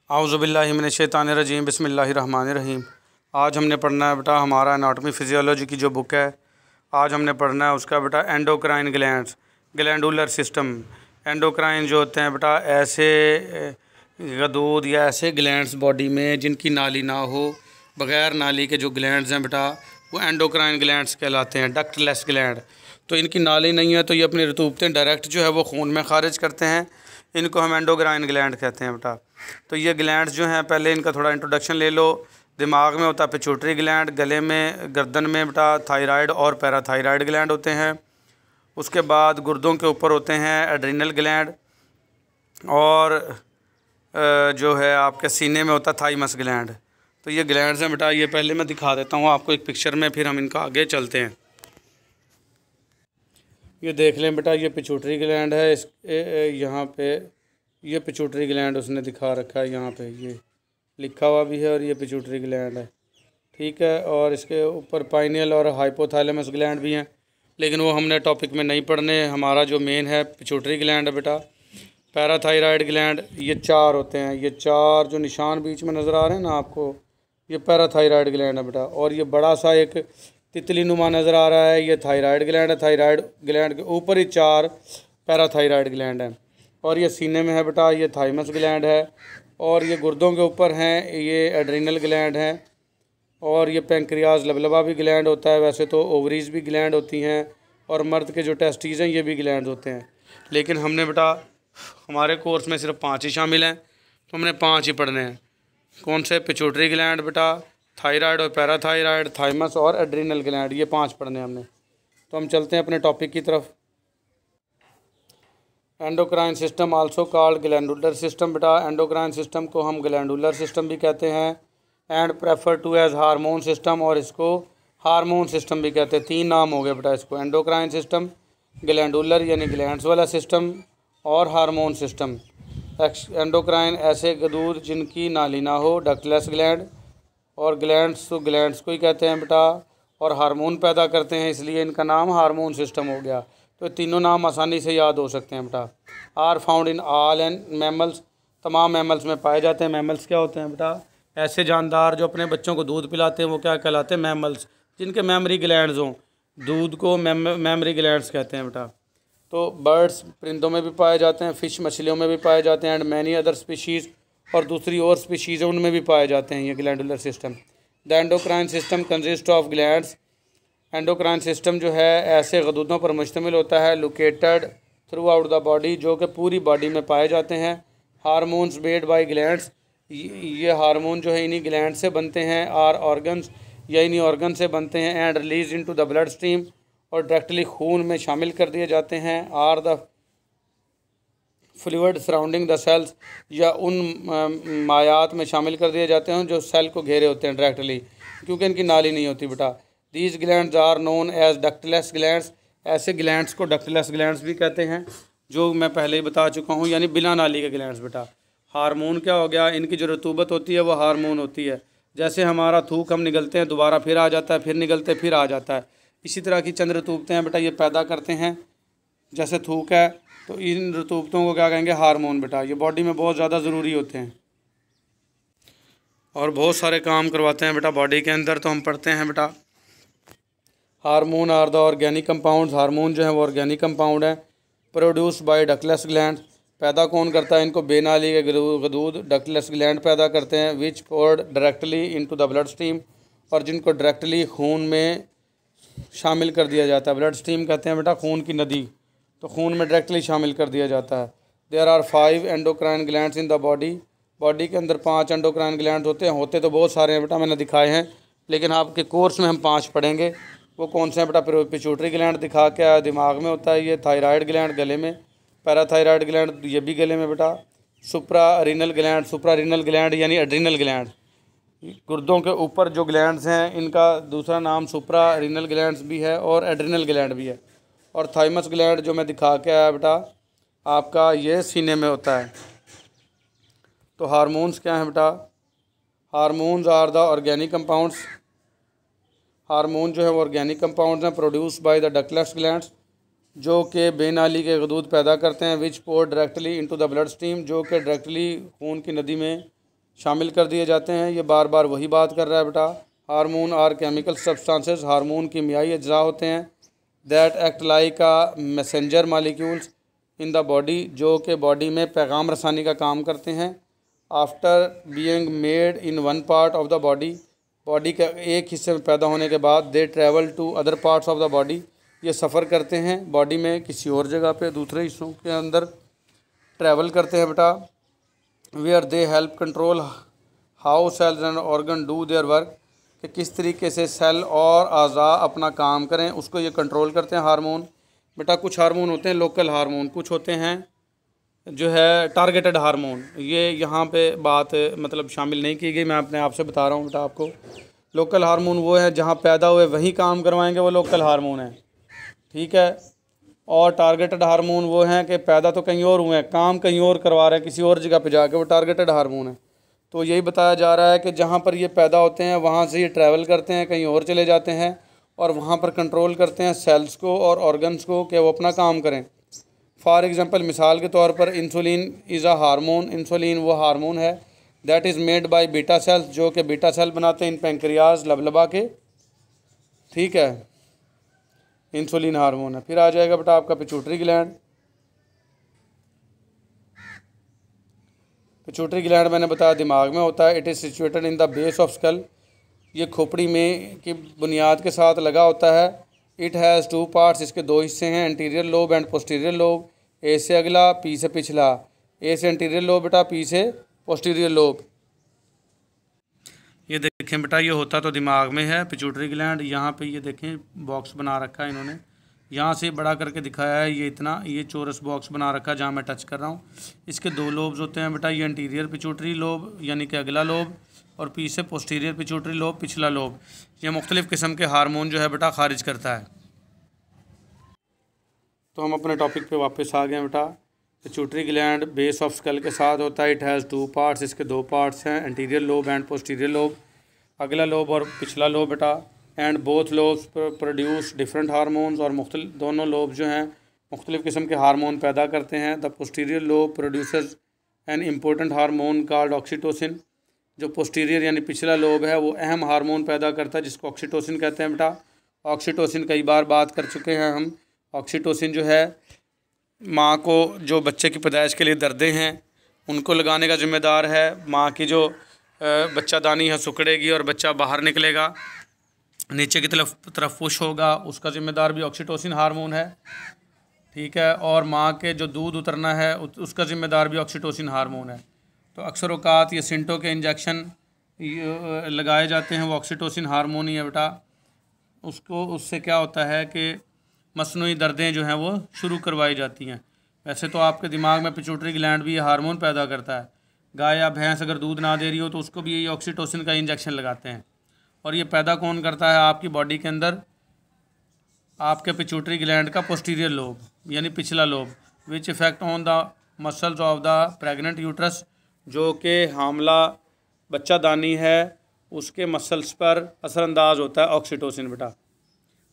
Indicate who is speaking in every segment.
Speaker 1: औज़ुबिल्लाहि मिनश्शैतानिर्रजीम बिस्मिल्लाहिर्रहमानिर्रहीम। आज हमने पढ़ना है बेटा हमारा एनाटॉमी फिजियोलॉजी की जो बुक है, आज हमने पढ़ना है उसका बेटा endocrine glands, glandular system. Endocrine जो होते हैं बेटा ऐसे गदूद या ऐसे ग्लैंड्स बॉडी में जिनकी नाली ना हो, बग़ैर नाली के जो ग्लैंड्स हैं बेटा वो एंडोक्राइन ग्लैंड्स कहलाते हैं, डक्टलेस ग्लैंड। तो इनकी नाली नहीं है तो ये अपनी रतूबतें डायरेक्ट जो है वो खून में खारिज करते हैं, इनको हम एंडोक्राइन ग्लैंड कहते हैं बेटा। तो ये ग्लैंड्स जो हैं, पहले इनका थोड़ा इंट्रोडक्शन ले लो। दिमाग में होता है पिट्यूटरी ग्लैंड, गले में गर्दन में बेटा थायराइड और पैराथायराइड ग्लैंड होते हैं। उसके बाद गुर्दों के ऊपर होते हैं एड्रिनल ग्लैंड, और जो है आपके सीने में होता है थाइमस ग्लैंड। तो ये ग्लैंड्स हैं बेटा, ये पहले मैं दिखा देता हूँ आपको एक पिक्चर में, फिर हम इनका आगे चलते हैं। ये देख लें बेटा, ये पिट्यूटरी ग्लैंड है। इस यहाँ पे ये पिट्यूटरी ग्लैंड उसने दिखा रखा है, यहाँ पे ये लिखा हुआ भी है, और ये पिट्यूटरी ग्लैंड है, ठीक है। और इसके ऊपर पाइनियल और हाइपोथैलेमस ग्लैंड भी हैं, लेकिन वो हमने टॉपिक में नहीं पढ़ने। हमारा जो मेन है पिट्यूटरी ग्लैंड है बेटा। पैराथायराइड ग्लैंड, ये चार होते हैं, ये चार जो निशान बीच में नज़र आ रहे हैं ना आपको, ये पैराथायराइड ग्लैंड है बेटा। और ये बड़ा सा एक तितली नुमा नज़र आ रहा है, ये थायराइड ग्लैंड है। थायराइड ग्लैंड के ऊपर ही चार पैराथायराइड ग्लैंड हैं। और ये सीने में है बेटा, ये थाइमस ग्लैंड है। और ये गुर्दों के ऊपर हैं, ये एड्रिनल ग्लैंड हैं। और ये पेंक्रियाज लबलबा भी ग्लैंड होता है। वैसे तो ओवरीज भी ग्लैंड होती हैं, और मर्द के जो टेस्टीज हैं ये भी ग्लैंड होते हैं, लेकिन हमने बेटा हमारे कोर्स में सिर्फ 5 ही शामिल हैं, तो हमने 5 ही पढ़ने हैं। कौन से? पिट्यूटरी ग्लैंड बेटा, थायराइड और पैराथायराइड, थाइमस और एड्रिनल ग्लैंड, ये 5 पढ़ने हैं हमने। तो हम चलते हैं अपने टॉपिक की तरफ। Endocrine system also called glandular system बेटा। एंडोक्राइन सिस्टम को हम ग्लैंडुलर सिस्टम भी कहते हैं, and prefer to as hormone system, और इसको हार्मोन सिस्टम भी कहते हैं। 3 नाम हो गए बेटा इसको, एंडोक्राइन सिस्टम, ग्लैंडुलर यानी ग्लैंड्स वाला सिस्टम, और हार्मोन सिस्टम। एंडोक्राइन ऐसे गदूद जिनकी नाली ना हो, डक्टलेस ग्लैंड, और ग्लैंड्स तो ग्लैंड्स को ही कहते हैं बेटा, और हार्मोन पैदा करते हैं, इसलिए इनका नाम हार्मोन सिस्टम हो गया। तो तीनों नाम आसानी से याद हो सकते हैं बेटा। Are found in all and mammals, तमाम मैमल्स में पाए जाते हैं। मैमल्स क्या होते हैं बेटा? ऐसे जानदार जो अपने बच्चों को दूध पिलाते हैं, वो क्या कहलाते हैं? मैमल्स, जिनके मेमरी ग्लैंड्स हों। दूध को मेमरी ग्लैंड्स कहते हैं बेटा। तो बर्ड्स, परिंदों में भी पाए जाते हैं, फ़िश मछलियों में भी पाए जाते हैं, एंड मैनी अदर स्पीशीज़, और दूसरी और स्पीशीज़ हैं उनमें भी पाए जाते हैं ये glandular system. The endocrine system consist of glands. Endocrine system जो है ऐसे गदूदों पर मुश्तमिल होता है, located through out the body, जो कि पूरी बॉडी में पाए जाते हैं। हार्मोन्स मेड बाय ग्लैंड्स, ये हार्मोन जो है इन्हीं ग्लैंड से बनते हैं। आर ऑर्गन्स, या इन्हीं ऑर्गन से बनते हैं। And release into the blood stream, और डायरेक्टली खून में शामिल कर दिए जाते हैं। Are the fluid surrounding the cells, या उन मायात में शामिल कर दिए जाते हैं जो सेल को घेरे होते हैं डायरेक्टली, क्योंकि इनकी नाली नहीं होती बेटा। These glands are known as ductless glands, ऐसे ग्लैंड्स को डक्टलेस ग्लैंड्स भी कहते हैं, जो मैं पहले ही बता चुका हूँ, यानी बिना नाली के ग्लैंड्स बेटा। हार्मोन क्या हो गया? इनकी जो रतूबत होती है वो हार्मोन होती है। जैसे हमारा थूक हम निगलते हैं, दोबारा फिर आ जाता है, फिर निगलते फिर आ जाता है, इसी तरह की चंद रतूबतें हैं बेटा ये पैदा करते हैं। जैसे थूक है, तो इन रतूबतों को क्या कहेंगे? हार्मोन बेटा। ये बॉडी में बहुत ज़्यादा ज़रूरी होते हैं, और बहुत सारे काम करवाते हैं बेटा बॉडी के अंदर। तो हम पढ़ते हैं बेटा, hormone are the organic compounds. Hormone जो है वो ऑर्गेनिक कंपाउंड है, प्रोड्यूस बाय डक्टलेस ग्लैंड। पैदा कौन करता है इनको? बेनाली के गदूद डक्टलेस ग्लैंड पैदा करते हैं। Which poured directly into the blood stream, और जिनको डायरेक्टली खून में शामिल कर दिया जाता है। ब्लड स्ट्रीम कहते हैं बेटा खून की नदी, तो खून में डायरेक्टली शामिल कर दिया जाता है। There are 5 endocrine glands in the body. Body के अंदर 5 एंडोक्राइन ग्लैंड होते तो बहुत सारे हैं बेटा, मैंने दिखाए हैं, लेकिन आपके कोर्स में हम 5 पढ़ेंगे। वो कौन से हैं बेटा? पिट्यूटरी ग्लैंड दिखा के दिमाग में होता है, ये थायराइड ग्लैंड गले में, पैराथायराइड ग्लैंड ये भी गले में बेटा, सुप्रारीनल ग्लैंड, सुप्रारीनल ग्लैंड यानी एड्रिनल ग्लैंड, गुर्दों के ऊपर जो ग्लैंड्स हैं इनका दूसरा नाम सुप्रारीनल ग्लैंड्स भी है और एड्रिनल ग्लैंड भी है। और थाइमस ग्लैंड जो मैं दिखा के आया बेटा आपका, ये सीने में होता है। तो हार्मोन्स क्या हैं बेटा? Hormones are the organic compounds. Hormone जो है वो ऑर्गेनिक कंपाउंड्स हैं, produce by the ductless glands, जो कि बेनाली के गदूद पैदा करते हैं। Which pour directly into the blood stream, जो कि डायरेक्टली खून की नदी में शामिल कर दिए जाते हैं। ये बार बार वही बात कर रहा है बेटा। Hormone are chemical substances, hormone कीमियाई अज्जा होते हैं that act like a messenger molecules in the body, जो कि बॉडी में पैगाम रसानी का काम करते हैं। After being made in one part of the body, body के एक हिस्से में पैदा होने के बाद they travel to other parts of the body, ये सफ़र करते हैं बॉडी में किसी और जगह पे, दूसरे हिस्सों के अंदर ट्रैवल करते हैं बेटा। Where they help control how cells and organ do their work, कि किस तरीके से सेल और अज़ा अपना काम करें, उसको ये कंट्रोल करते हैं हार्मोन। बेटा कुछ हार्मोन होते हैं लोकल हार्मोन, कुछ होते हैं जो है टारगेटेड हार्मोन। ये यहाँ पे बात मतलब शामिल नहीं की गई, मैं अपने आप से बता रहा हूँ बेटा आपको। लोकल हार्मोन वो है जहाँ पैदा हुए वहीं काम करवाएंगे, वो लोकल हार्मोन है, ठीक है। और टारगेटेड हार्मोन वो हैं कि पैदा तो कहीं और हुए हैं, काम कहीं और करवा रहे हैं किसी और जगह पे जाके, वो टारगेटेड हार्मोन है। तो यही बताया जा रहा है कि जहाँ पर ये पैदा होते हैं वहाँ से ये ट्रैवल करते हैं, कहीं और चले जाते हैं और वहाँ पर कंट्रोल करते हैं सेल्स को और ऑर्गन्स को कि वो अपना काम करें। फॉर एग्ज़ाम्पल, मिसाल के तौर पर insulin is a hormone, insulin वो हार्मोन है that is made by beta cells, जो कि बीटा सेल बनाते हैं इन पेंक्रियाज लबलबा के, ठीक है। इंसुलिन हार्मोन है। फिर आ जाएगा बेटा आपका पिट्यूटरी ग्लैंड। पिट्यूटरी ग्लैंड मैंने बताया दिमाग में होता है। It is situated in the base of skull, ये खोपड़ी में की बुनियाद के साथ लगा होता है। इट हैज़ टू पार्ट्स, इसके दो हिस्से हैं, anterior lobe and posterior lobe. A से अगला, पी से पिछला। ए से एंटीरियर लोब बेटा, पी से पोस्टीरियर लोब। ये देखें बेटा, ये होता तो दिमाग में है पिट्यूटरी ग्लैंड। यहाँ पे ये देखें बॉक्स बना रखा है इन्होंने, यहाँ से बड़ा करके दिखाया है, ये इतना ये चौरस बॉक्स बना रखा है जहाँ मैं टच कर रहा हूँ। इसके दो लोब्स होते हैं बेटा, ये एंटीरियर पिट्यूटरी लोब यानी कि अगला लोब, और पी से पोस्टीरियर पिट्यूटरी लोब, पिछला लोब। ये मुख्तलिफ़ किस्म के हार्मोन जो है बेटा खारिज करता है। तो हम अपने टॉपिक पे वापस आ गए बेटा। Pituitary gland base of skull के साथ होता है। इट हैज़ टू पार्ट्स, इसके दो पार्ट्स हैं, anterior lobe and posterior lobe, अगला लोब और पिछला लोब बेटा। And both lobes produce different hormones, और मुख्तलिफ दोनों लोब जो हैं मुख्तलिफ़ किस्म के हार्मोन पैदा करते हैं। The posterior lobe produces an important hormone called oxytocin, जो पोस्टीरियर यानी पिछला लोब है वो अहम हार्मोन पैदा करता है जिसको ऑक्सीटोसिन कहते हैं बेटा। ऑक्सीटोसिन कई बार बात कर चुके हैं हम। ऑक्सीटोसिन जो है माँ को जो बच्चे की पैदाइश के लिए दर्दे हैं उनको लगाने का ज़िम्मेदार है। माँ की जो बच्चादानी है सुकड़ेगी और बच्चा बाहर निकलेगा, नीचे की तरफ पुश होगा, उसका ज़िम्मेदार भी ऑक्सीटोसिन हार्मोन है, ठीक है। और माँ के जो दूध उतरना है उसका ज़िम्मेदार भी ऑक्सीटोसिन हार्मोन है। तो अक्सर औकात ये सिंटो के इंजेक्शन लगाए जाते हैं, वो ऑक्सीटोसिन हार्मोन ही है बेटा। उससे क्या होता है कि मसनूई दर्दें जो हैं वो शुरू करवाई जाती हैं। वैसे तो आपके दिमाग में पिट्यूटरी ग्लैंड भी ये हार्मोन पैदा करता है। गाय या भैंस अगर दूध ना दे रही हो तो उसको भी ये ऑक्सीटोसिन का इंजेक्शन लगाते हैं। और ये पैदा कौन करता है आपकी बॉडी के अंदर? आपके पिट्यूटरी ग्लैंड का पोस्टीरियर लोब यानी पिछला lobe, which effect on the muscles of the pregnant uterus, जो कि हामला बच्चादानी है उसके मसल्स पर असरअंदाज होता है ऑक्सीटोसिन बेटा।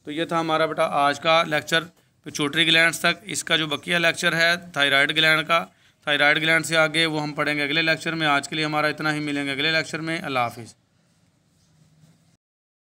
Speaker 1: तो ये था हमारा बेटा आज का लेक्चर पिट्यूटरी ग्लैंड्स तक। इसका जो बकिया लेक्चर है थायराइड ग्लैंड का, थायराइड ग्लैंड से आगे वो हम पढ़ेंगे अगले लेक्चर में। आज के लिए हमारा इतना ही, मिलेंगे अगले लेक्चर में। अल्लाह हाफिज़।